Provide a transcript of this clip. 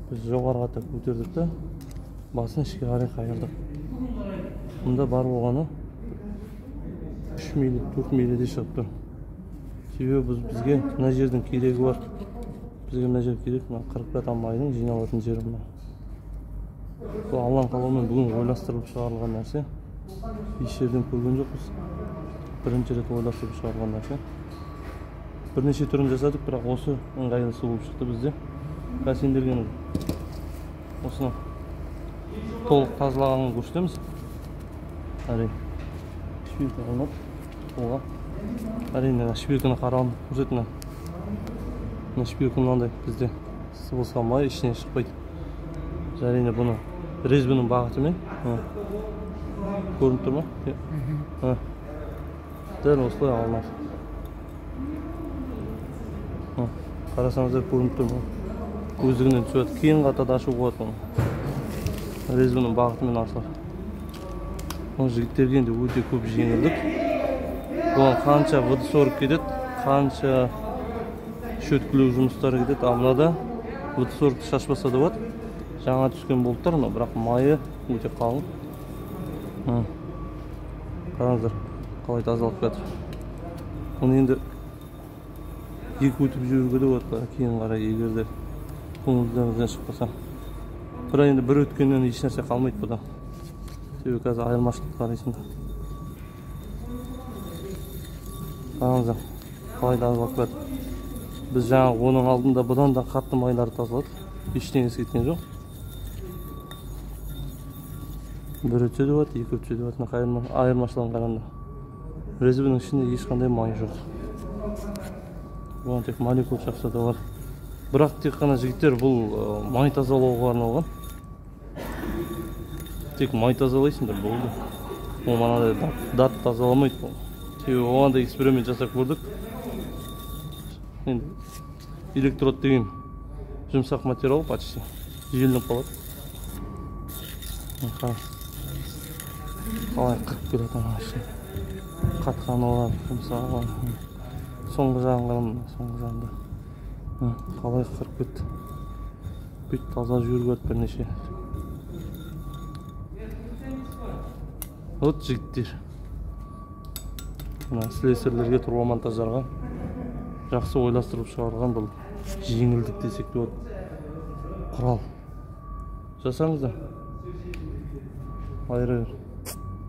Біз жоғарыға көтердік та, басын ішке қарай қайырдық. Мұнда бар болғаны 3 милі, 4 миліде шығып тұр. Себебі бізге мына жердің керегі бар. Бізге мына жер керек, мына 40 майдың жиналатын жері мына. Бұл Алланың қалауымен бүгін ойластырылып шығарылған нәрсе. Еш жерден көрген жоқпыз. Бірінші рет ойластырып шығарылған нәрсе. Бірнеше түрін жасадық, бірақ осы ыңғайлысы болып шықты бізде. Сендерге осыны толық тазалағанын көрсетеміз. Әрине, шпилька алынып, оға. Әрине, шпильканы қарауын көрсетіне. Шпилька мынандай бізде сыбылысқан май ішінен шықпайды. Әрине, бұны резьбінің бағытымен көрініп тұр ма? Дәл осылай алынады. Қарасаңыздар көрініп тұр ма? Өздігінен түседі. Кейін қатады ашу болады бұны. Резьбінің бағытымен ашылады. Бұл жігіттерге енді өте көп жеңілдік. Оған қанша водосорып кетеді, қанша шөткілеу жұмыстары кетеді. Амлада водосорыпты шашпаса да болады. Жаңа түскен болттар, бірақ майы өте қалың. Қараңыздар, қалай тазалып кетір. Оны енді екі өтіп жүруге де болады, кейін қарай егерде көңілдеріңізден шықпаса. Бірақ енді бір өткеннен еш нәрсе қалмайды бұда. Себебі қазір айырмашылық қарайсында. Қараңыздар, қалай тазалап кетір. Біз жаңа оның алдында бұдан да қатты майларды тазаладық. Ештеңесі кеткен жоқ. Бір өтсе де болады, екі өтсе де болады. Айырмашылығын қараңдар. Резьбінің ішінде ешқандай май жоқ. Бұған тек молекул шақса да бар. Бірақ тек қана жігіттер бұл май тазалауға арналған. Тек май тазалайсыңдар болды. Ол манандай дат тазаламайды бұл. Себебі оған да эксперимент жасап көрдік. Электрод деген жұмсақ материал почти желініп қалады. Қалай қырып келеді ана ішін. Қатқан олар, жұмсақ. Соңғы жағын қарамын, соңғы жағында. Қалай қырып кетті. Бүйтіп таза жүргөт бірнеше. Вот жігіттер. Слесарлерге, турбомонтаждарға жақсы ойластырып шығарған бұл жеңілдік десек те құрал. Жасаңыздар. Айыры.